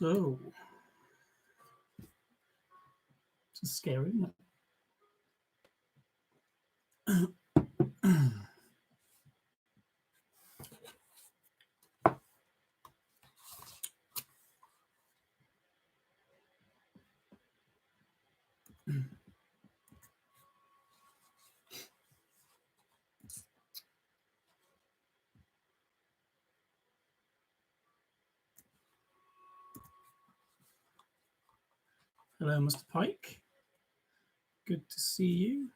So, it's scary, isn't it? Hello, Mr. Pike. Good to see you.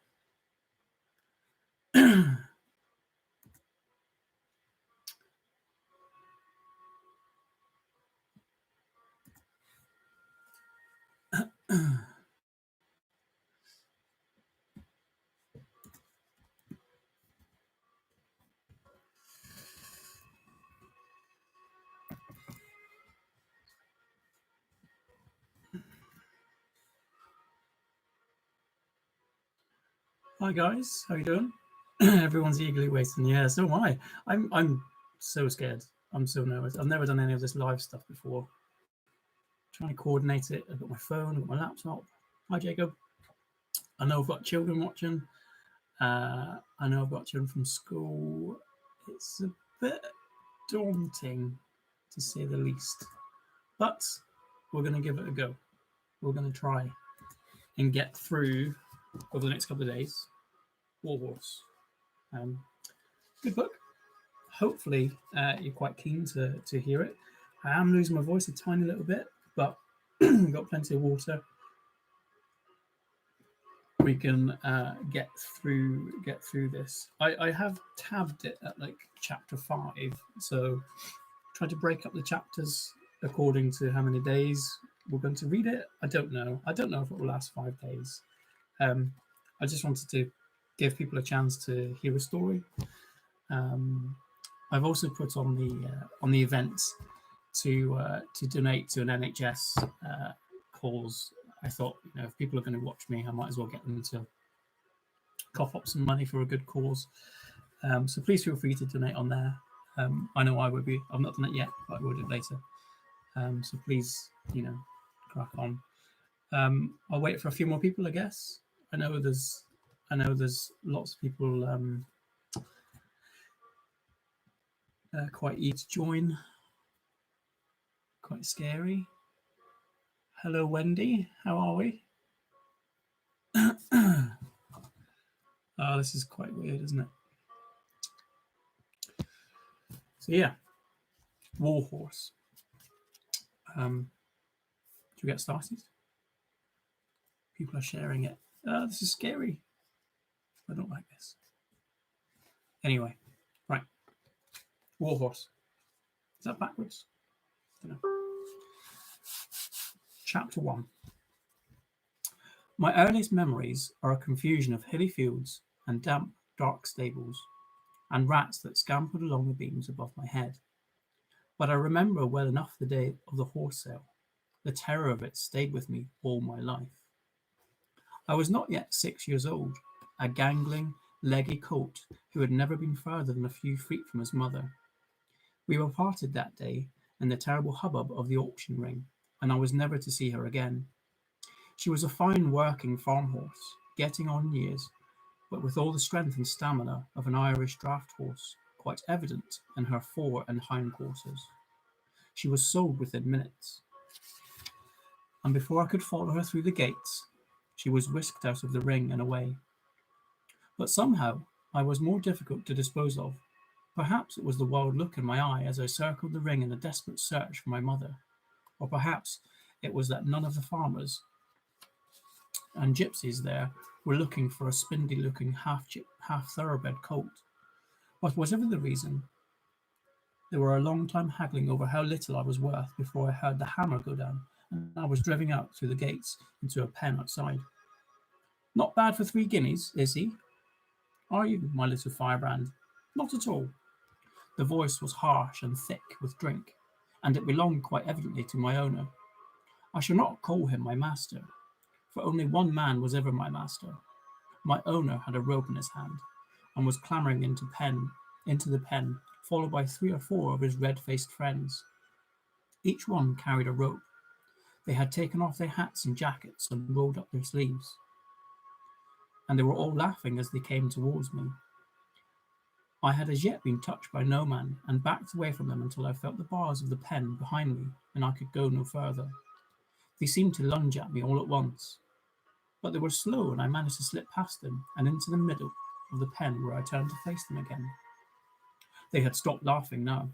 Hi guys, how you doing? Everyone's eagerly waiting. Yeah, so am I. I'm so scared. I'm so nervous. I've never done any of this live stuff before. Trying to coordinate it. I've got my phone, I've got my laptop. Hi Jacob. I know I've got children watching. I know I've got children from school. It's a bit daunting, to say the least. But we're going to give it a go. We're going to try and get through over the next couple of days. Warhorse. Good book. Hopefully you're quite keen to hear it. I am losing my voice a tiny little bit, but we've got plenty of water. We can get through this. I have tabbed it at like chapter 5, so try to break up the chapters according to how many days we're going to read it. I don't know if it will last 5 days. I just wanted to give people a chance to hear a story. I've also put on the event to donate to an NHS cause. I thought, if people are going to watch me, I might as well get them to cough up some money for a good cause. So please feel free to donate on there. I know I would be. I've not done it yet, but I will do it later. So please, crack on. I'll wait for a few more people, I guess. I know there's lots of people quite eager to join. Quite scary. Hello, Wendy. How are we? Oh, this is quite weird, isn't it? So yeah, Warhorse. Should we get started? People are sharing it. This is scary. I don't like this. Anyway, right. Warhorse. Is that backwards? I don't know. Chapter 1. My earliest memories are a confusion of hilly fields and damp, dark stables, and rats that scampered along the beams above my head. But I remember well enough the day of the horse sale. The terror of it stayed with me all my life. I was not yet 6 years old, a gangling, leggy colt who had never been further than a few feet from his mother. We were parted that day in the terrible hubbub of the auction ring, and I was never to see her again. She was a fine working farm horse, getting on years, but with all the strength and stamina of an Irish draft horse quite evident in her fore and hind quarters. She was sold within minutes, and before I could follow her through the gates, she was whisked out of the ring and away. But somehow I was more difficult to dispose of. Perhaps it was the wild look in my eye as I circled the ring in a desperate search for my mother, or perhaps it was that none of the farmers and gypsies there were looking for a spindly-looking half-thoroughbred colt. But whatever the reason, they were a long time haggling over how little I was worth before I heard the hammer go down, and I was driven out through the gates into a pen outside. Not bad for 3 guineas, is he? Are you, my little firebrand? Not at all. The voice was harsh and thick with drink, and it belonged quite evidently to my owner. I shall not call him my master, for only one man was ever my master. My owner had a rope in his hand, and was clambering into the pen, followed by 3 or 4 of his red-faced friends. Each one carried a rope, They had taken off their hats and jackets and rolled up their sleeves, and they were all laughing as they came towards me. I had as yet been touched by no man, and backed away from them until I felt the bars of the pen behind me, and I could go no further. They seemed to lunge at me all at once, but they were slow, and I managed to slip past them and into the middle of the pen, where I turned to face them again. They had stopped laughing now.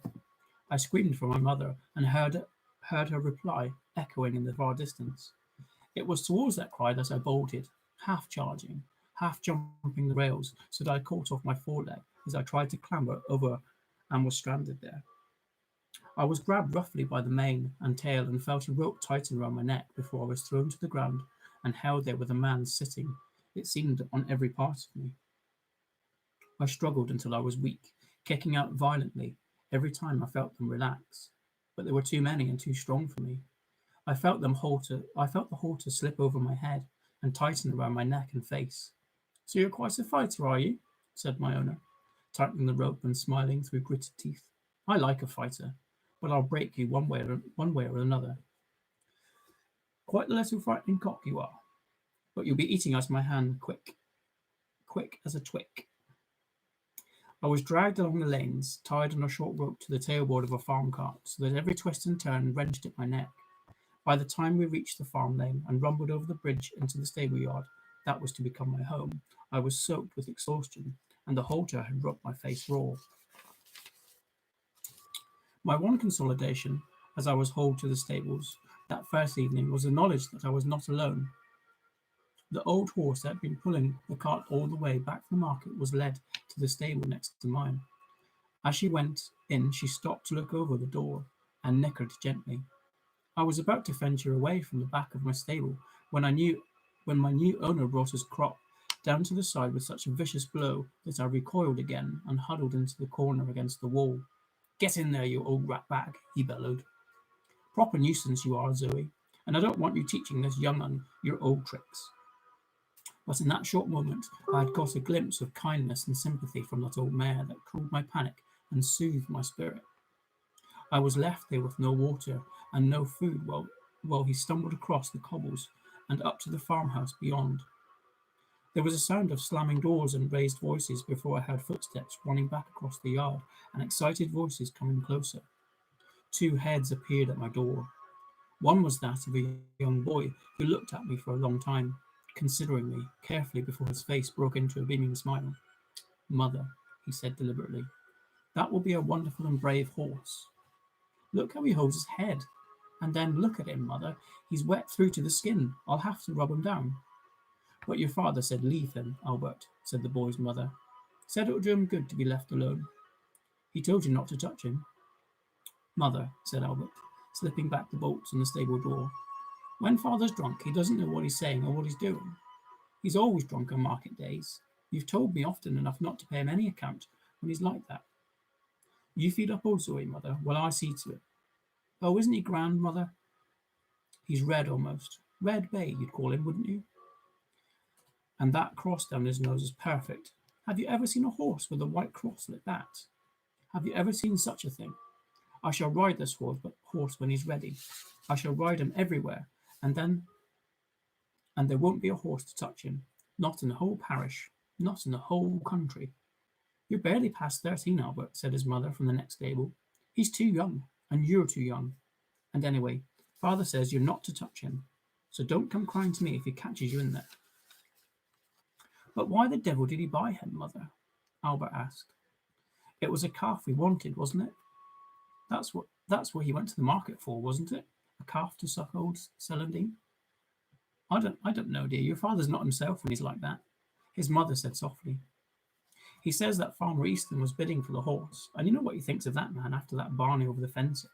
I screamed for my mother, and heard her reply echoing in the far distance. It was towards that cry that I bolted, half charging, half jumping the rails, so that I caught off my foreleg as I tried to clamber over and was stranded there. I was grabbed roughly by the mane and tail and felt a rope tighten round my neck before I was thrown to the ground and held there with a man sitting, it seemed, on every part of me. I struggled until I was weak, kicking out violently every time I felt them relax, but they were too many and too strong for me. I felt the halter slip over my head and tighten around my neck and face. So you're quite a fighter, are you? Said my owner, tightening the rope and smiling through gritted teeth. I like a fighter, but I'll break you one way or another. Quite a little frightening cock you are, but you'll be eating out of my hand quick as a twick. I was dragged along the lanes, tied on a short rope to the tailboard of a farm cart, so that every twist and turn wrenched at my neck. By the time we reached the farm lane and rumbled over the bridge into the stable yard that was to become my home, I was soaked with exhaustion, and the halter had rubbed my face raw. My one consolidation, as I was hauled to the stables that first evening, was the knowledge that I was not alone. The old horse that had been pulling the cart all the way back from the market was led to the stable next to mine. As she went in, she stopped to look over the door and nickered gently. I was about to venture away from the back of my stable when my new owner brought his crop down to the side with such a vicious blow that I recoiled again and huddled into the corner against the wall. Get in there, you old rat bag, he bellowed. Proper nuisance you are, Zoe, and I don't want you teaching this young un your old tricks. But in that short moment I had got a glimpse of kindness and sympathy from that old mare that cooled my panic and soothed my spirit. I was left there with no water and no food while he stumbled across the cobbles and up to the farmhouse beyond. There was a sound of slamming doors and raised voices before I heard footsteps running back across the yard and excited voices coming closer. Two heads appeared at my door. One was that of a young boy who looked at me for a long time, considering me carefully before his face broke into a beaming smile. Mother, he said deliberately, that will be a wonderful and brave horse. Look how he holds his head. And then look at him, Mother. He's wet through to the skin. I'll have to rub him down. But your father said leave him, Albert, said the boy's mother. Said it would do him good to be left alone. He told you not to touch him. Mother, said Albert, slipping back the bolts on the stable door. When father's drunk, he doesn't know what he's saying or what he's doing. He's always drunk on market days. You've told me often enough not to pay him any account when he's like that. You feed up old Zoe, Mother, while I see to it. Oh, isn't he grand, Mother? He's red almost. Red Bay, you'd call him, wouldn't you? And that cross down his nose is perfect. Have you ever seen a horse with a white cross like that? Have you ever seen such a thing? I shall ride this horse when he's ready. I shall ride him everywhere, and there won't be a horse to touch him. Not in the whole parish. Not in the whole country. You're barely past 13, Albert, said his mother from the next stable. He's too young, and you're too young. And anyway, father says you're not to touch him. So don't come crying to me if he catches you in there. But why the devil did he buy him, Mother? Albert asked. It was a calf we wanted, wasn't it? That's what he went to the market for, wasn't it? A calf to suck old Celandine? I don't know, dear. Your father's not himself when he's like that, his mother said softly. He says that Farmer Easton was bidding for the horse, and you know what he thinks of that man after that barney over the fencing.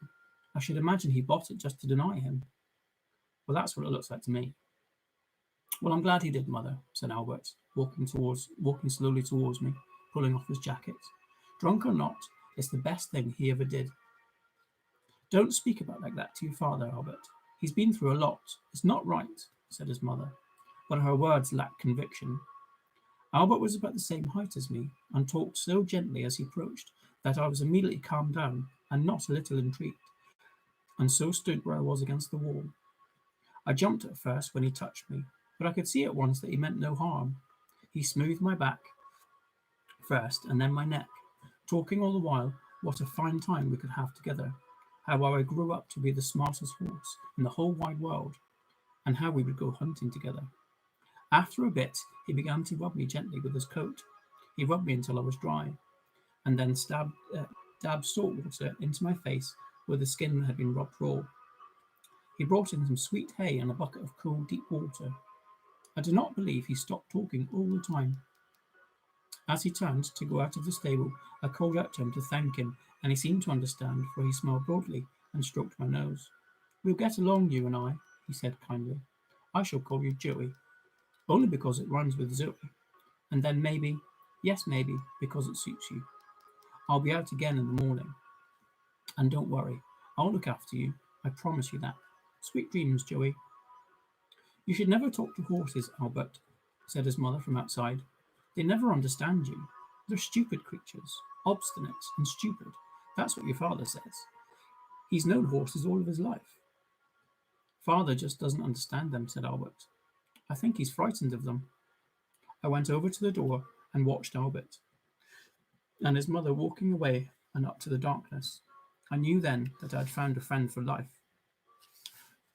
I should imagine he bought it just to deny him. Well, that's what it looks like to me. Well, I'm glad he did, Mother, said Albert, walking slowly towards me, pulling off his jacket. Drunk or not, it's the best thing he ever did. Don't speak about like that to your father, Albert. He's been through a lot. It's not right, said his mother, but her words lacked conviction. Albert was about the same height as me, and talked so gently as he approached that I was immediately calmed down and not a little intrigued, and so stood where I was against the wall. I jumped at first when he touched me, but I could see at once that he meant no harm. He smoothed my back first and then my neck, talking all the while what a fine time we could have together, how I grew up to be the smartest horse in the whole wide world, and how we would go hunting together. After a bit, he began to rub me gently with his coat. He rubbed me until I was dry, and then dabbed salt water into my face where the skin had been rubbed raw. He brought in some sweet hay and a bucket of cool, deep water. I do not believe he stopped talking all the time. As he turned to go out of the stable, I called out to him to thank him, and he seemed to understand, for he smiled broadly and stroked my nose. "We'll get along, you and I," he said kindly. "I shall call you Joey, only because it rhymes with Zoe, and then maybe, yes, maybe, because it suits you. I'll be out again in the morning. And don't worry, I'll look after you. I promise you that. Sweet dreams, Joey." "You should never talk to horses, Albert," said his mother from outside. "They never understand you. They're stupid creatures, obstinate and stupid. That's what your father says. He's known horses all of his life." "Father just doesn't understand them," said Albert. "I think he's frightened of them." I went over to the door and watched Albert and his mother walking away and up to the darkness. I knew then that I had found a friend for life,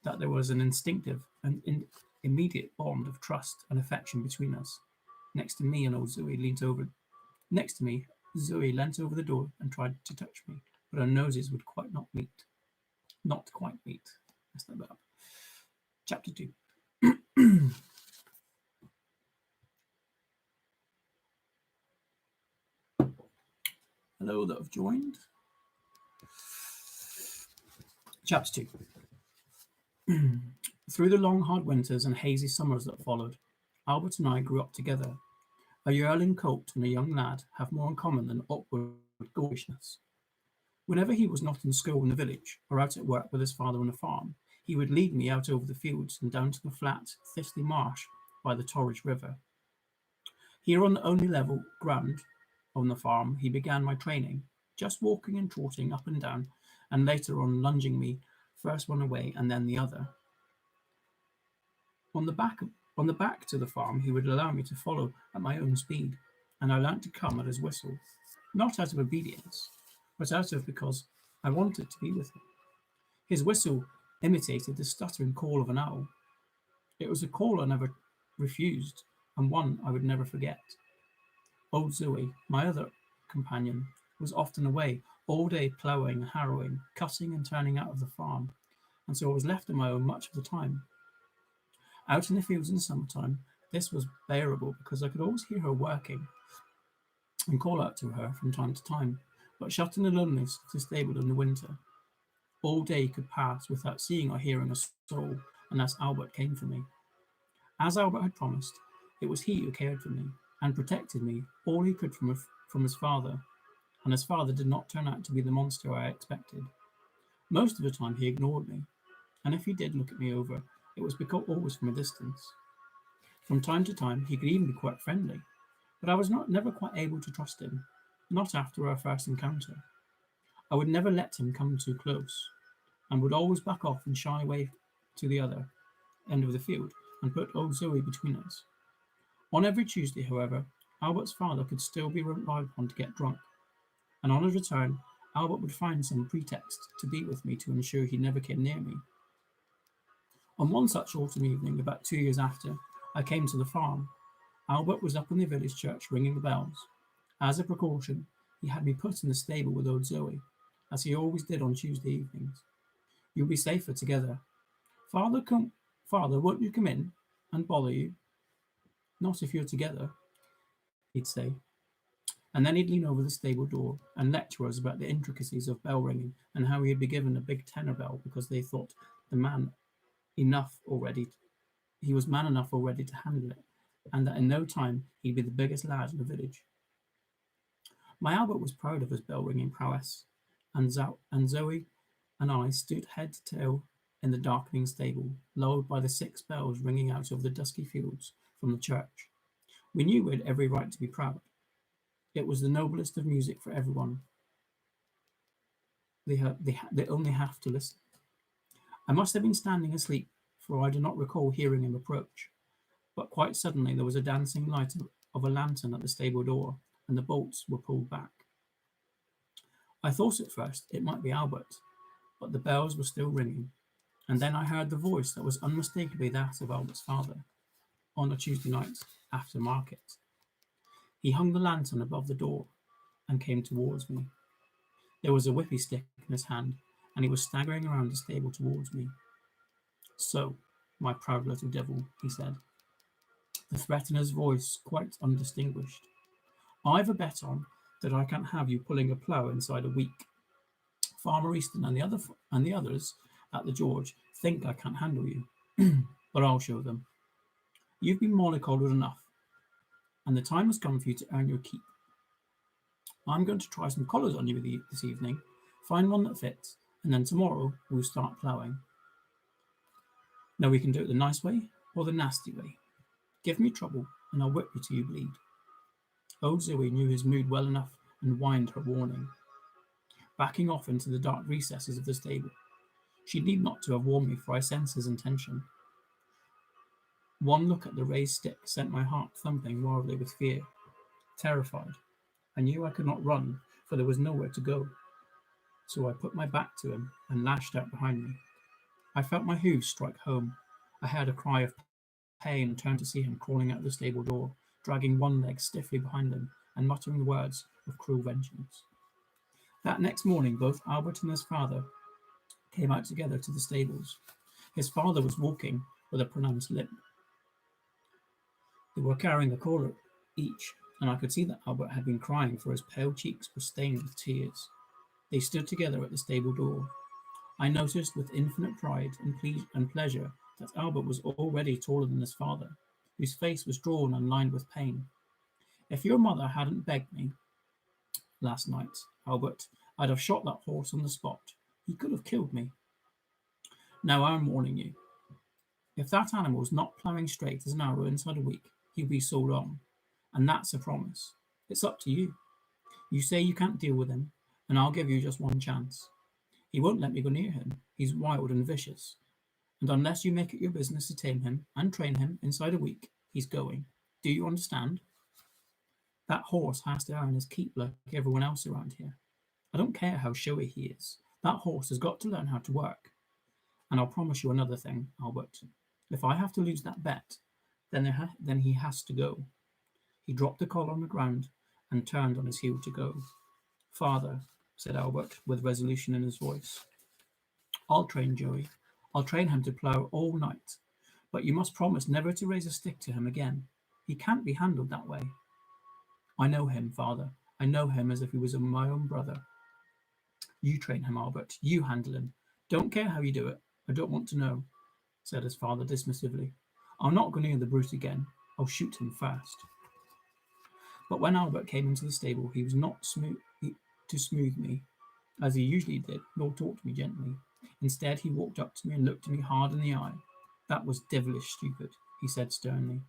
that there was an instinctive and immediate bond of trust and affection between us. Next to me, Zoe leant over the door and tried to touch me, but our noses would not quite meet. Messed that up. Chapter 2. Hello that have joined. Chapter 2. Through the long, hard winters and hazy summers that followed, Albert and I grew up together. A yearling colt and a young lad have more in common than awkward gauchishness. Whenever he was not in school in the village or out at work with his father on a farm, he would lead me out over the fields and down to the flat, thistly marsh by the Torridge River. Here on the only level ground on the farm, he began my training, just walking and trotting up and down, and later on lunging me first one way and then the other. On the back to the farm, he would allow me to follow at my own speed, and I learnt to come at his whistle, not out of obedience, but out of because I wanted to be with him. His whistle imitated the stuttering call of an owl. It was a call I never refused, and one I would never forget. Old Zoe, my other companion, was often away all day ploughing and harrowing, cutting and turning out of the farm, and so I was left on my own much of the time. Out in the fields in the summertime, this was bearable because I could always hear her working and call out to her from time to time, but shut in the loneliness of the stable in the winter, all day could pass without seeing or hearing a soul unless Albert came for me. As Albert had promised, it was he who cared for me and protected me all he could from his father, and his father did not turn out to be the monster I expected. Most of the time he ignored me, and if he did look at me over, it was always from a distance. From time to time he could even be quite friendly, but I was never quite able to trust him, not after our first encounter. I would never let him come too close, and would always back off and shy away to the other end of the field and put old Zoe between us. On every Tuesday, however, Albert's father could still be relied upon to get drunk, and on his return, Albert would find some pretext to be with me to ensure he never came near me. On one such autumn evening, about 2 years after I came to the farm, Albert was up in the village church ringing the bells. As a precaution, he had me put in the stable with old Zoe, as he always did on Tuesday evenings. "You'll be safer together. Father, won't you come in and bother you?" "Not if you're together," he'd say. And then he'd lean over the stable door and lecture us about the intricacies of bell ringing and how he had been given a big tenor bell because they thought he was man enough already to handle it, and that in no time he'd be the biggest lad in the village. My Albert was proud of his bell-ringing prowess, and Zoe and I stood head to tail in the darkening stable, lulled by the 6 bells ringing out over the dusky fields from the church. We knew we had every right to be proud. It was the noblest of music for everyone. They only have to listen. I must have been standing asleep for I do not recall hearing him approach. But quite suddenly there was a dancing light of a lantern at the stable door, and the bolts were pulled back. I thought at first it might be Albert, but the bells were still ringing, and then I heard the voice that was unmistakably that of Albert's father, on a Tuesday night after market. He hung the lantern above the door and came towards me. There was a whippy stick in his hand, and he was staggering around the stable towards me. "So, my proud little devil," he said, the threatener's voice quite undistinguished. "I've a bet on that I can't have you pulling a plough inside a week. Farmer Easton and the others at the George think I can't handle you, but I'll show them. You've been mollycoddled enough, and the time has come for you to earn your keep. I'm going to try some collars on you this evening, find one that fits, and then tomorrow we'll start ploughing. Now we can do it the nice way or the nasty way. Give me trouble, and I'll whip you till you bleed." Old Zoe knew his mood well enough and whined her warning, backing off into the dark recesses of the stable. She need not to have warned me, for I sensed his intention. One look at the raised stick sent my heart thumping wildly with fear. Terrified, I knew I could not run, for there was nowhere to go. So I put my back to him and lashed out behind me. I felt my hooves strike home. I heard a cry of pain and turned to see him crawling out the stable door, dragging one leg stiffly behind him and muttering the words of cruel vengeance. That next morning, both Albert and his father came out together to the stables. His father was walking with a pronounced limp. They were carrying a collar each, and I could see that Albert had been crying, for his pale cheeks were stained with tears. They stood together at the stable door. I noticed with infinite pride and pleasure that Albert was already taller than his father, whose face was drawn and lined with pain. "If your mother hadn't begged me last night, Albert, I'd have shot that horse on the spot. He could have killed me. Now I'm warning you. If that animal's not ploughing straight as an arrow inside a week, he'll be sold on. And that's a promise. It's up to you. You say you can't deal with him, and I'll give you just one chance. He won't let me go near him. He's wild and vicious. And unless you make it your business to tame him and train him inside a week, he's going. Do you understand? That horse has to earn his keep like everyone else around here. I don't care how showy he is. That horse has got to learn how to work. And I'll promise you another thing, Albert. If I have to lose that bet, then he has to go." He dropped the collar on the ground and turned on his heel to go. "Father," said Albert, with resolution in his voice, "I'll train Joey. I'll train him to plough all night. But you must promise never to raise a stick to him again. He can't be handled that way." "I know him, father. I know him as if he was my own brother." "You train him, Albert. You handle him. Don't care how you do it. I don't want to know," said his father dismissively. "I'll not go near the brute again. I'll shoot him first." But when Albert came into the stable, he was not to smooth me, as he usually did, nor talk to me gently. Instead, he walked up to me and looked me hard in the eye. "That was devilish stupid," he said sternly.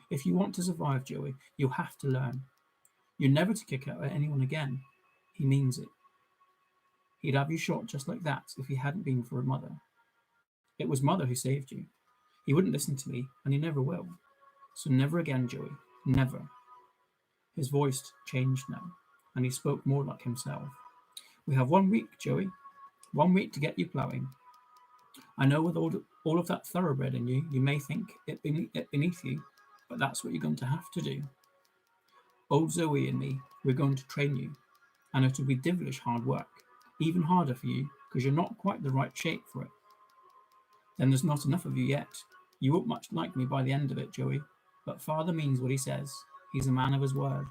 "If you want to survive, Joey, you'll have to learn. You're never to kick out at anyone again." He means it. He'd have you shot just like that if he hadn't been for a mother. It was mother who saved you. He wouldn't listen to me, and he never will. So never again, Joey. Never. His voice changed now, and he spoke more like himself. "We have 1 week, Joey. 1 week to get you ploughing. I know with all of that thoroughbred in you, you may think it beneath you, but that's what you're going to have to do. Old Zoe and me, we're going to train you, and it'll be devilish hard work, even harder for you because you're not quite the right shape for it. Then there's not enough of you yet. You won't much like me by the end of it, Joey, but father means what he says. He's a man of his word.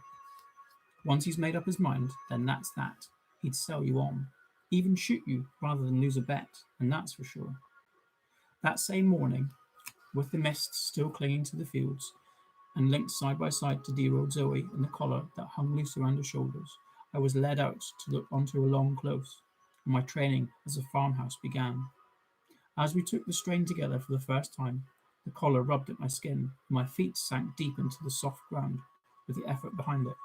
Once he's made up his mind, then that's that. He'd sell you on, even shoot you rather than lose a bet, and that's for sure." That same morning, with the mist still clinging to the fields, and linked side by side to dear old Zoe and the collar that hung loose around her shoulders, I was led out to look onto a long close, and my training as a farmhouse began. As we took the strain together for the first time, the collar rubbed at my skin, and my feet sank deep into the soft ground with the effort behind it.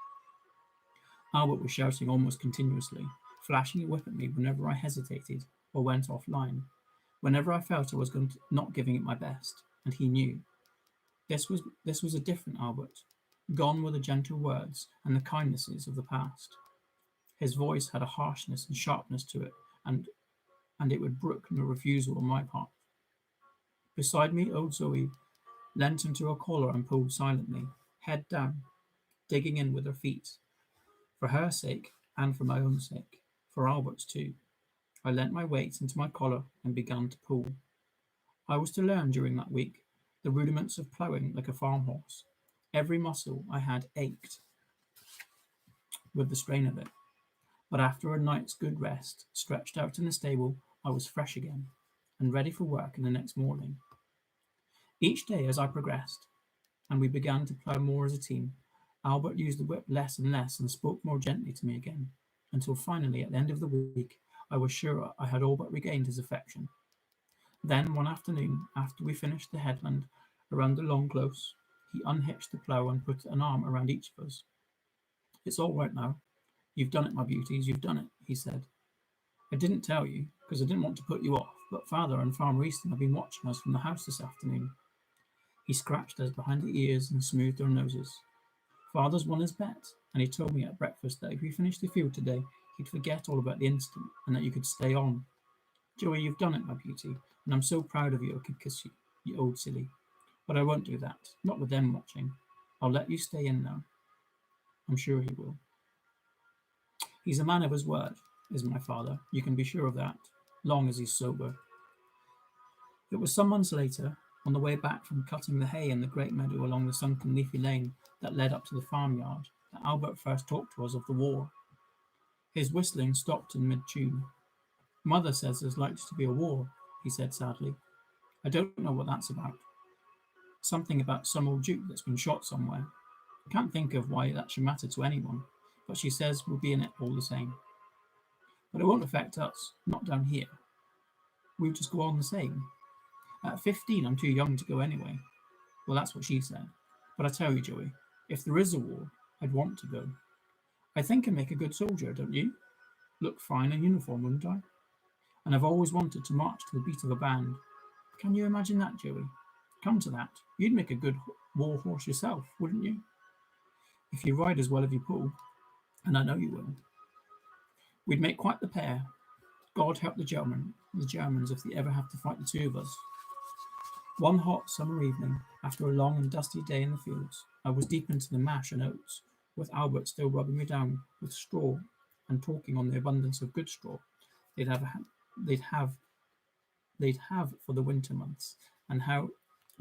Albert was shouting almost continuously, flashing a whip at me whenever I hesitated or went offline. whenever I felt I was not giving it my best, and he knew. This was a different Albert. Gone were the gentle words and the kindnesses of the past. His voice had a harshness and sharpness to it, and it would brook no refusal on my part. Beside me, old Zoe leant into her collar and pulled silently, head down, digging in with her feet. For her sake, and for my own sake, for Albert's too, I lent my weight into my collar and began to pull. I was to learn during that week the rudiments of ploughing like a farm horse. Every muscle I had ached with the strain of it, but after a night's good rest, stretched out in the stable, I was fresh again, and ready for work in the next morning. Each day as I progressed, and we began to plough more as a team, Albert used the whip less and less and spoke more gently to me again, until finally, at the end of the week, I was sure I had all but regained his affection. Then, one afternoon, after we finished the headland around the long close, he unhitched the plough and put an arm around each of us. "It's all right now. You've done it, my beauties, you've done it," he said. "I didn't tell you, because I didn't want to put you off, but Father and Farmer Easton have been watching us from the house this afternoon." He scratched us behind the ears and smoothed our noses. "Father's won his bet, and he told me at breakfast that if we finished the field today, he'd forget all about the incident and that you could stay on. Joey, you've done it, my beauty, and I'm so proud of you I could kiss you, you old silly. But I won't do that, not with them watching. I'll let you stay in now. I'm sure he will. He's a man of his word, is my father, you can be sure of that, long as he's sober." It was some months later, on the way back from cutting the hay in the great meadow along the sunken leafy lane that led up to the farmyard, that Albert first talked to us of the war. His whistling stopped in mid-tune. "Mother says there's likely to be a war," he said sadly. "I don't know what that's about. Something about some old duke that's been shot somewhere. Can't think of why that should matter to anyone, but she says we'll be in it all the same. But it won't affect us, not down here. We'll just go on the same. At 15, I'm too young to go anyway." Well, that's what she said. But I tell you, Joey, if there is a war, I'd want to go. I think I'd make a good soldier, don't you? Look fine in uniform, wouldn't I? And I've always wanted to march to the beat of a band. Can you imagine that, Joey? Come to that, you'd make a good war horse yourself, wouldn't you? If you ride as well as you pull, and I know you will. We'd make quite the pair. God help the Germans if they ever have to fight the two of us. One hot summer evening, after a long and dusty day in the fields, I was deep into the mash and oats, with Albert still rubbing me down with straw and talking on the abundance of good straw they'd have they'd have they'd have for the winter months, and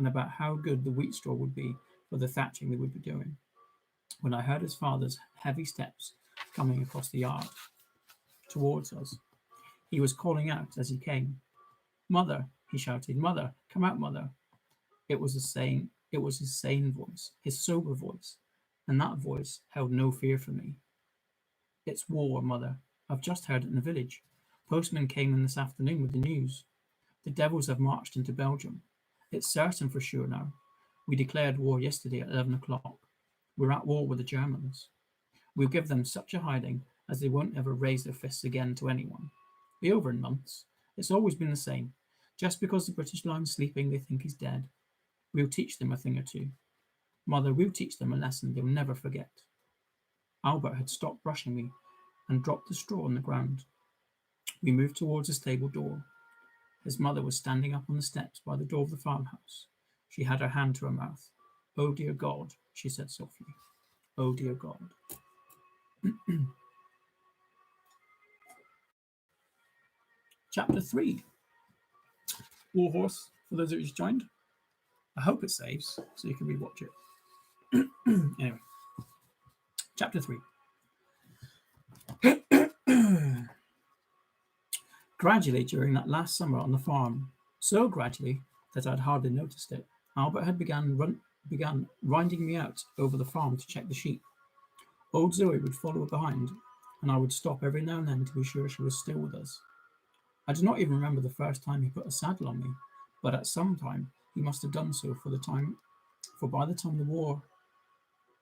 about how good the wheat straw would be for the thatching they would be doing, when I heard his father's heavy steps coming across the yard towards us. He was calling out as he came. "Mother," he shouted, "Mother, come out, Mother." It was his sane voice, his sober voice, and that voice held no fear for me. "It's war, Mother. I've just heard it in the village. Postman came in this afternoon with the news. The devils have marched into Belgium. It's certain for sure now. We declared war yesterday at 11 o'clock. We're at war with the Germans. We'll give them such a hiding as they won't ever raise their fists again to anyone. Be over in months. It's always been the same. Just because the British line's sleeping, they think he's dead. We'll teach them a thing or two. Mother, we'll teach them a lesson they'll never forget." Albert had stopped brushing me and dropped the straw on the ground. We moved towards the stable door. His mother was standing up on the steps by the door of the farmhouse. She had her hand to her mouth. "Oh, dear God," she said softly. "Oh, dear God." Chapter 3. Warhorse, for those of you who joined. I hope it saves, so you can rewatch it. Anyway. Chapter 3. Gradually, during that last summer on the farm, so gradually that I'd hardly noticed it, Albert had began riding me out over the farm to check the sheep. Old Zoe would follow behind, and I would stop every now and then to be sure she was still with us. I do not even remember the first time he put a saddle on me, but at some time he must have done so, for by the time the war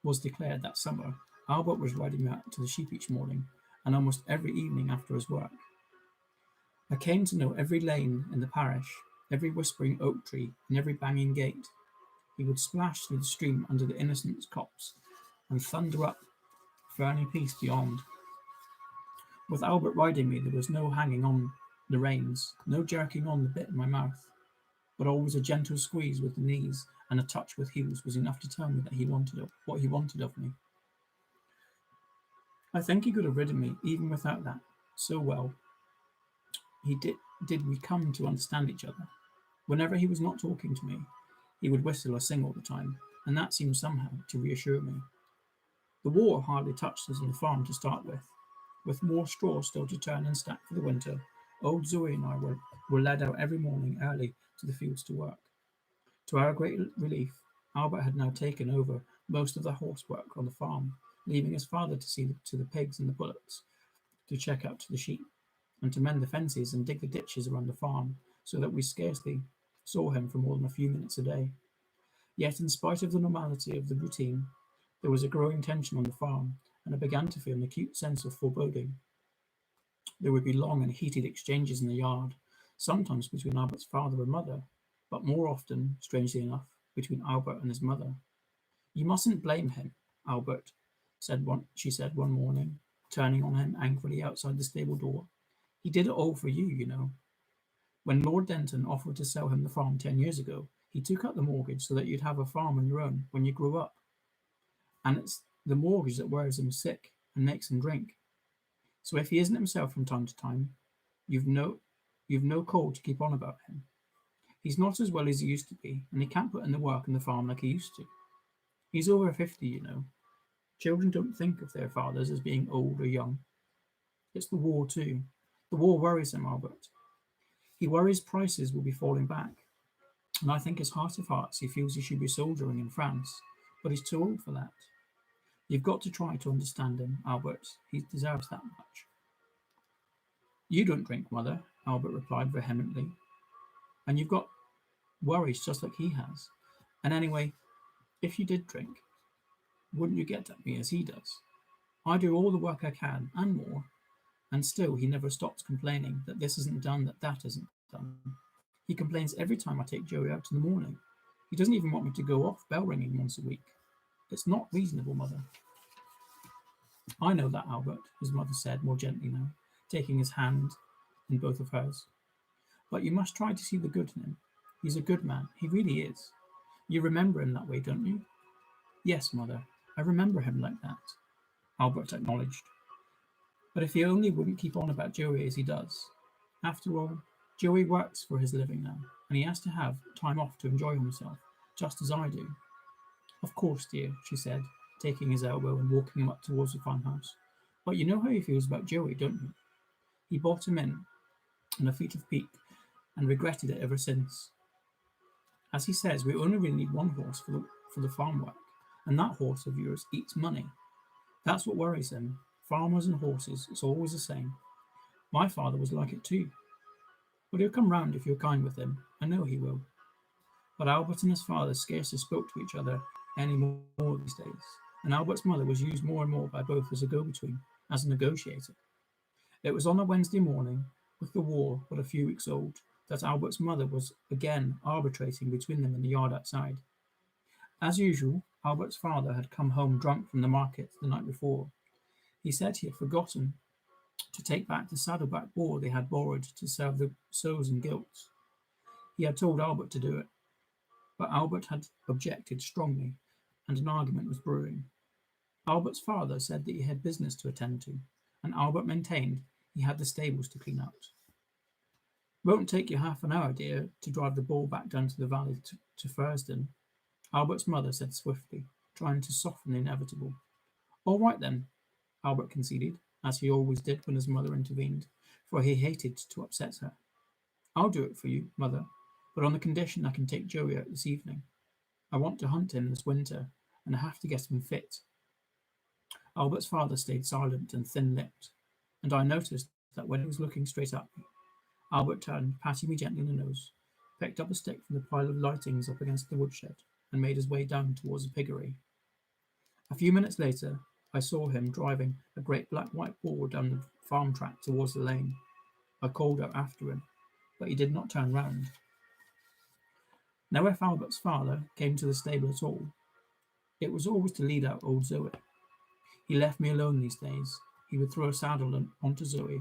was declared that summer, Albert was riding me out to the sheep each morning, and almost every evening after his work. I came to know every lane in the parish, every whispering oak tree, and every banging gate. He would splash through the stream under the innocent copse and thunder up ferny peace beyond. With Albert riding me, there was no hanging on the reins, no jerking on the bit in my mouth, but always a gentle squeeze with the knees and a touch with heels was enough to tell me that he wanted what he wanted of me. I think he could have ridden me even without that. So well he did we come to understand each other. Whenever he was not talking to me, he would whistle or sing all the time, and that seemed somehow to reassure me. The war hardly touched us on the farm to start with more straw still to turn and stack for the winter. Old Zoe and I were led out every morning early to the fields to work. To our great relief, Albert had now taken over most of the horsework on the farm, leaving his father to see to the pigs and the bullocks, to check up to the sheep, and to mend the fences and dig the ditches around the farm, so that we scarcely saw him for more than a few minutes a day. Yet, in spite of the normality of the routine, there was a growing tension on the farm, and I began to feel an acute sense of foreboding. There would be long and heated exchanges in the yard, sometimes between Albert's father and mother, but more often, strangely enough, between Albert and his mother. "You mustn't blame him, Albert," she said one morning, turning on him angrily outside the stable door. "He did it all for you, you know. When Lord Denton offered to sell him the farm 10 years ago, he took up the mortgage so that you'd have a farm on your own when you grew up. And it's the mortgage that wears him sick and makes him drink. So if he isn't himself from time to time, you've no call to keep on about him. He's not as well as he used to be, and he can't put in the work on the farm like he used to. He's over 50, you know. Children don't think of their fathers as being old or young. It's the war, too. The war worries him, Albert. He worries prices will be falling back. And I think his heart of hearts he feels he should be soldiering in France, but he's too old for that. You've got to try to understand him, Albert. He deserves that much." "You don't drink, mother," Albert replied vehemently. "And you've got worries just like he has. And anyway, if you did drink, wouldn't you get at me as he does? I do all the work I can, and more, and still he never stops complaining that this isn't done, that isn't done. He complains every time I take Joey out in the morning. He doesn't even want me to go off bell ringing once a week. It's not reasonable, mother." "I know that, Albert," his mother said more gently now, taking his hand in both of hers. "But you must try to see the good in him. He's a good man, he really is. You remember him that way, don't you?" "Yes, mother, I remember him like that," Albert acknowledged. "But if he only wouldn't keep on about Joey as he does. After all, Joey works for his living now, and he has to have time off to enjoy himself, just as I do." "Of course, dear," she said, taking his elbow and walking him up towards the farmhouse. "But you know how he feels about Joey, don't you? He bought him in on a feat of pique and regretted it ever since. As he says, we only really need one horse for the farm work, and that horse of yours eats money. That's what worries him. Farmers and horses, it's always the same. My father was like it too. But he'll come round if you're kind with him. I know he will." But Albert and his father scarcely spoke to each other any more these days, and Albert's mother was used more and more by both as a go-between, as a negotiator. It was on a Wednesday morning, with the war but a few weeks old, that Albert's mother was again arbitrating between them in the yard outside. As usual, Albert's father had come home drunk from the market the night before. He said he had forgotten to take back the saddleback boar they had borrowed to serve the sows and gilts. He had told Albert to do it, but Albert had objected strongly, and an argument was brewing. Albert's father said that he had business to attend to, and Albert maintained he had the stables to clean out. "Won't take you half an hour, dear, to drive the bull back down to the valley to Fursden," Albert's mother said swiftly, trying to soften the inevitable. "All right then," Albert conceded, as he always did when his mother intervened, for he hated to upset her. "I'll do it for you, mother, but on the condition I can take Joey out this evening. I want to hunt him this winter, and I have to get him fit." Albert's father stayed silent and thin-lipped, and I noticed that when he was looking straight at me, Albert turned, patting me gently on the nose, picked up a stick from the pile of lightings up against the woodshed, and made his way down towards the piggery. A few minutes later, I saw him driving a great black-white boar down the farm track towards the lane. I called out after him, but he did not turn round. Now, if Albert's father came to the stable at all, it was always to lead out old Zoe. He left me alone these days. He would throw a saddle onto Zoe,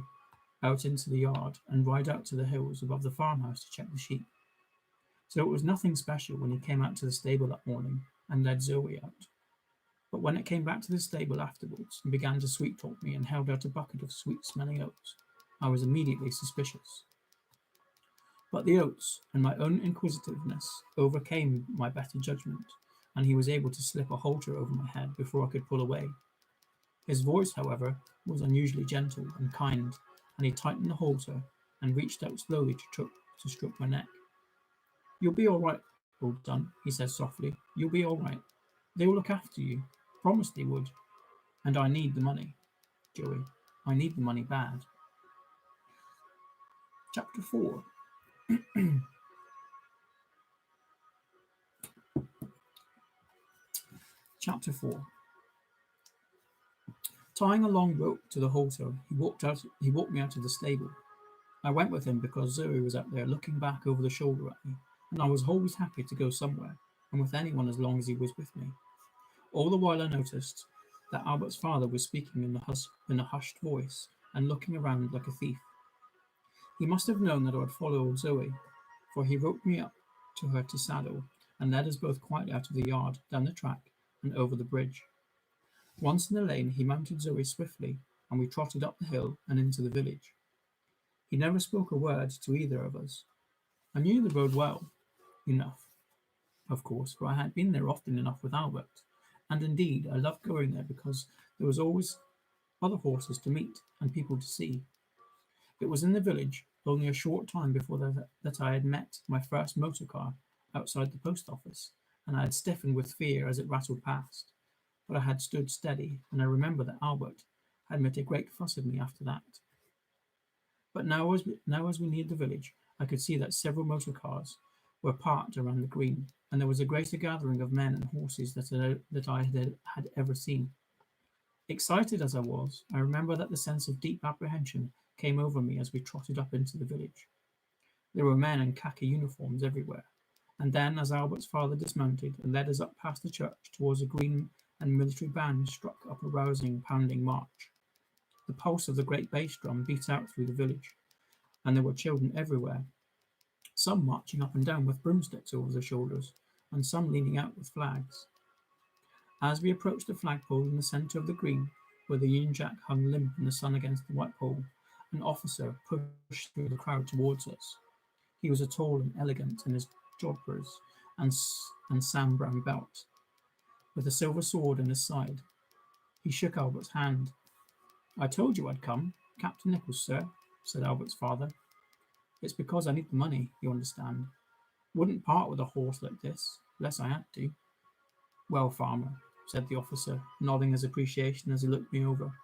out into the yard, and ride out to the hills above the farmhouse to check the sheep. So it was nothing special when he came out to the stable that morning and led Zoe out. But when it came back to the stable afterwards and began to sweet talk me and held out a bucket of sweet-smelling oats, I was immediately suspicious. But the oats and my own inquisitiveness overcame my better judgment, and he was able to slip a halter over my head before I could pull away. His voice, however, was unusually gentle and kind, and he tightened the halter and reached out slowly to stroke my neck. "You'll be all right, old son," he said softly. "You'll be all right. They will look after you. Promised they would. And I need the money, Joey. I need the money bad." Chapter 4. Chapter 4. Tying a long rope to the halter, he walked me out of the stable. I went with him because Zoe was up there looking back over the shoulder at me, and I was always happy to go somewhere, and with anyone as long as he was with me. All the while I noticed that Albert's father was speaking in a hushed voice and looking around like a thief. He must have known that I would follow old Zoe, for he roped me up to her to saddle and led us both quietly out of the yard, down the track, and over the bridge. Once in the lane, he mounted Zoe swiftly, and we trotted up the hill and into the village. He never spoke a word to either of us. I knew the road well enough, of course, for I had been there often enough with Albert, and indeed I loved going there because there was always other horses to meet and people to see. It was in the village, only a short time before that I had met my first motor car outside the post office, and I had stiffened with fear as it rattled past. But I had stood steady, and I remember that Albert had made a great fuss of me after that. But now as we neared the village, I could see that several motor cars were parked around the green, and there was a greater gathering of men and horses that I had ever seen. Excited as I was, I remember that the sense of deep apprehension came over me as we trotted up into the village. There were men in khaki uniforms everywhere, and then as Albert's father dismounted and led us up past the church towards a green and military band struck up a rousing, pounding march. The pulse of the great bass drum beat out through the village, and there were children everywhere, some marching up and down with broomsticks over their shoulders, and some leaning out with flags. As we approached the flagpole in the centre of the green, where the Union Jack hung limp in the sun against the white pole, an officer pushed through the crowd towards us. He was tall and elegant in his jodhpurs and Sam Brown belt, with a silver sword in his side. He shook Albert's hand. "I told you I'd come, Captain Nichols, sir," said Albert's father. "It's because I need the money, you understand. Wouldn't part with a horse like this, unless I had to." "Well, farmer," said the officer, nodding his appreciation as he looked me over,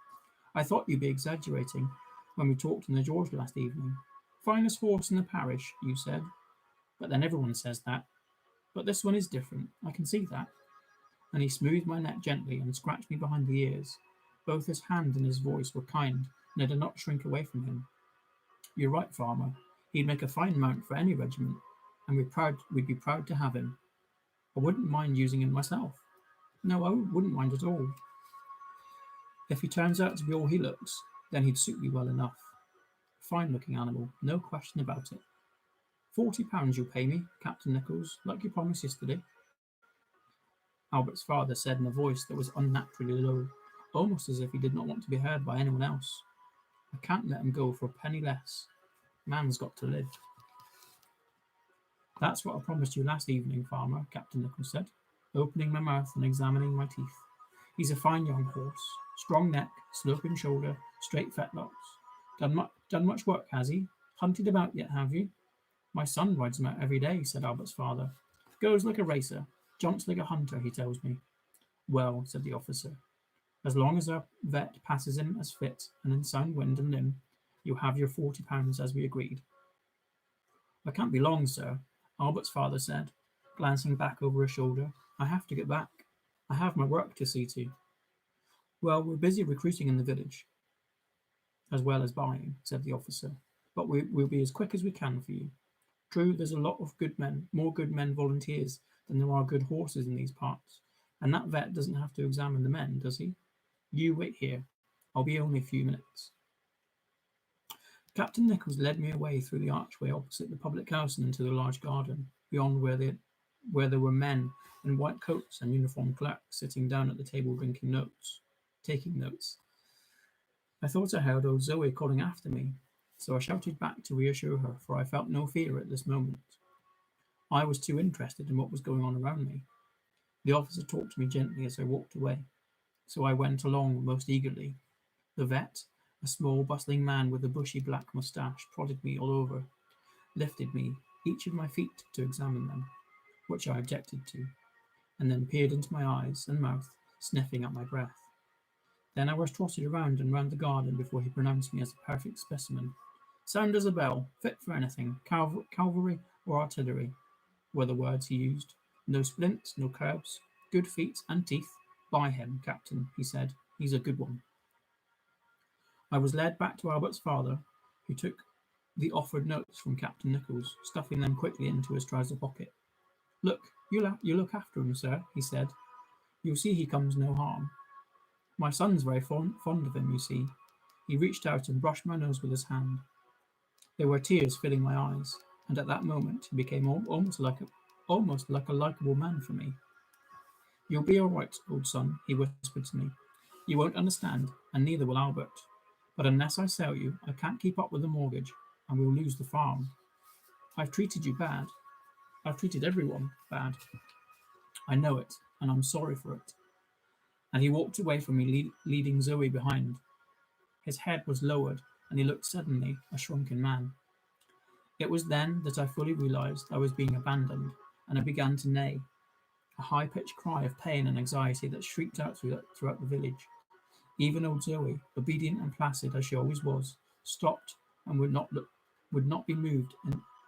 "I thought you'd be exaggerating when we talked in the George last evening. Finest horse in the parish, you said. But then everyone says that. But this one is different, I can see that." And he smoothed my neck gently and scratched me behind the ears. Both his hand and his voice were kind, and I did not shrink away from him. "You're right, farmer. He'd make a fine mount for any regiment, and we'd be proud to have him. I wouldn't mind using him myself. No, I wouldn't mind at all. If he turns out to be all he looks, then he'd suit me well enough. Fine-looking animal, no question about it. £40 you'll pay me, Captain Nichols, like you promised yesterday." Albert's father said in a voice that was unnaturally low, almost as if he did not want to be heard by anyone else. "I can't let him go for a penny less. Man's got to live." "That's what I promised you last evening, farmer," Captain Nichols said, opening my mouth and examining my teeth. "He's a fine young horse, strong neck, sloping shoulder, straight fetlocks. Done much work, has he? Hunted about yet, have you?" "My son rides him out every day," said Albert's father. "Goes like a racer, jumps like a hunter, he tells me." "Well," said the officer, "as long as our vet passes him as fit and in sound wind and limb, you'll have your £40 as we agreed." "I can't be long, sir," Albert's father said, glancing back over his shoulder. "I have to get back. I have my work to see to." "Well, we're busy recruiting in the village, as well as buying," said the officer. but we'll be as quick as we can for you. True, there's a lot of good men, more good men volunteers than there are good horses in these parts, and that vet doesn't have to examine the men, does he? You wait here. I'll be only a few minutes. Captain Nichols led me away through the archway opposite the public house and into the large garden, beyond where there were men in white coats and uniformed clerks sitting down at the table taking notes. I thought I heard old Zoe calling after me, so I shouted back to reassure her, for I felt no fear at this moment. I was too interested in what was going on around me. The officer talked to me gently as I walked away, so I went along most eagerly. The vet, a small, bustling man with a bushy black moustache, prodded me all over, lifted me, each of my feet, to examine them, which I objected to, and then peered into my eyes and mouth, sniffing at my breath. Then I was trotted around and round the garden before he pronounced me as a perfect specimen. Sound as a bell, fit for anything, cavalry or artillery, were the words he used. No splints, no curbs, good feet and teeth. Buy him, Captain, he said. He's a good one. I was led back to Albert's father, who took the offered notes from Captain Nichols, stuffing them quickly into his trouser pocket. Look, you look after him, sir, he said. You'll see he comes no harm. My son's very fond of him, you see. He reached out and brushed my nose with his hand. There were tears filling my eyes, and at that moment he became almost like a likable man for me. You'll be all right, old son, he whispered to me. You won't understand, and neither will Albert. But unless I sell you, I can't keep up with the mortgage, and we'll lose the farm. I've treated you bad. I've treated everyone bad. I know it, and I'm sorry for it. And he walked away from me, leading Zoe behind. His head was lowered, and he looked suddenly a shrunken man. It was then that I fully realized I was being abandoned, and I began to neigh, a high-pitched cry of pain and anxiety that shrieked out throughout the village. Even old Zoe, obedient and placid as she always was, stopped and would not be moved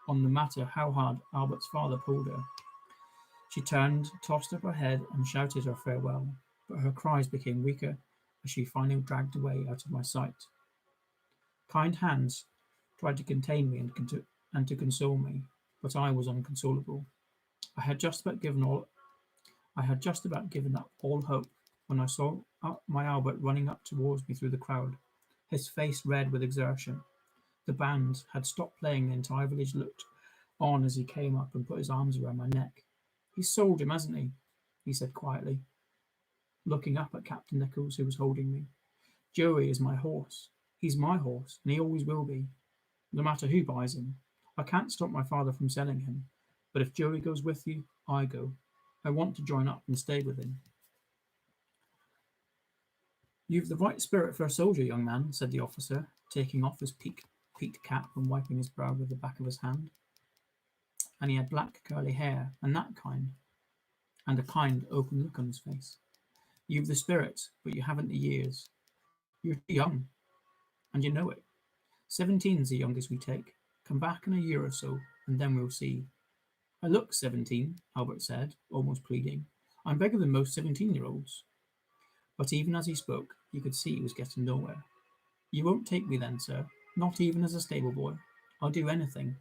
on no matter how hard Albert's father pulled her. She turned, tossed up her head, and shouted her farewell, but her cries became weaker as she finally dragged away out of my sight. Kind hands tried to contain me and to console me, but I was inconsolable. I had just about given up all hope when I saw my Albert running up towards me through the crowd, his face red with exertion. The band had stopped playing. The entire village looked on as he came up and put his arms around my neck. He's sold him, hasn't he? He said quietly, looking up at Captain Nichols, who was holding me. Joey is my horse. He's my horse, and he always will be, no matter who buys him. I can't stop my father from selling him, but if Joey goes with you, I go. I want to join up and stay with him. You've the right spirit for a soldier, young man, said the officer, taking off his peaked cap and wiping his brow with the back of his hand. And he had black curly hair, and a kind, open look on his face. You've the spirit, but you haven't the years. You're too young, and you know it. 17's the youngest we take. Come back in a year or so, and then we'll see. I look 17, Albert said, almost pleading. I'm bigger than most 17-year-olds. But even as he spoke, you could see he was getting nowhere. You won't take me then, sir, not even as a stable boy. I'll do anything.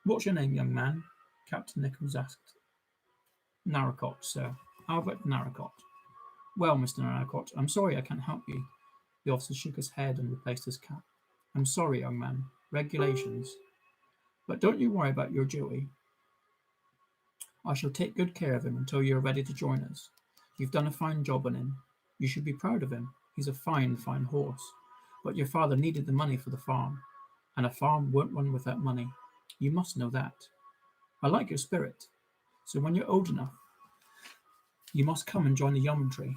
What's your name, young man? Captain Nichols asked. Narracott, sir. Albert Narracott. Well, Mr. Narracott, I'm sorry I can't help you. The officer shook his head and replaced his cap. I'm sorry, young man. Regulations. But don't you worry about your Joey. I shall take good care of him until you are ready to join us. You've done a fine job on him. You should be proud of him. He's a fine, fine horse. But your father needed the money for the farm, and a farm won't run without money. You must know that. I like your spirit. So when you're old enough, you must come and join the yeomanry.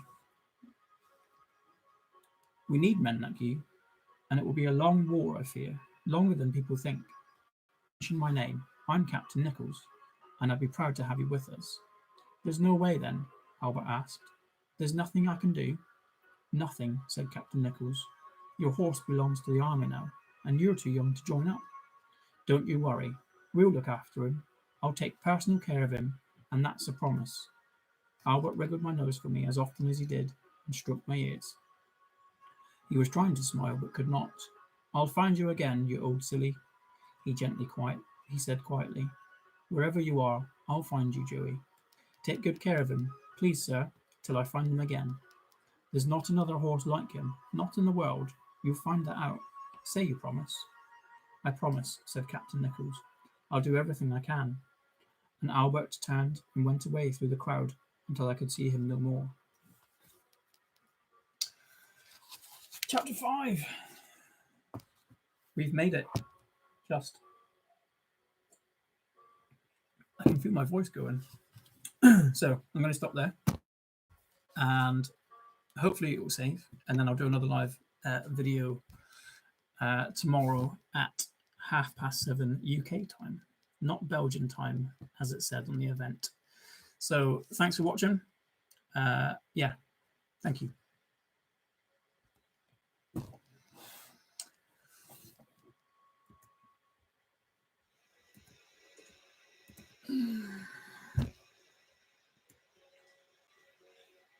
We need men like you, and it will be a long war, I fear, longer than people think. Mention my name. I'm Captain Nichols, and I'd be proud to have you with us. There's no way, then? Albert asked. There's nothing I can do? Nothing, said Captain Nichols. Your horse belongs to the army now, and you're too young to join up. Don't you worry. We'll look after him. I'll take personal care of him, and that's a promise. Albert wriggled my nose for me as often as he did, and stroked my ears. He was trying to smile, but could not. I'll find you again, you old silly, he said quietly. Wherever you are, I'll find you, Joey. Take good care of him, please, sir, till I find him again. There's not another horse like him, not in the world. You'll find that out. Say you promise. I promise, said Captain Nichols. I'll do everything I can. And Albert turned and went away through the crowd until I could see him no more. Chapter 5. We've made it. Just. I can feel my voice going. So I'm going to stop there. And hopefully it will save. And then I'll do another live video tomorrow at 7:30 UK time. Not Belgian time, as it said on the event. So thanks for watching. Yeah, thank you.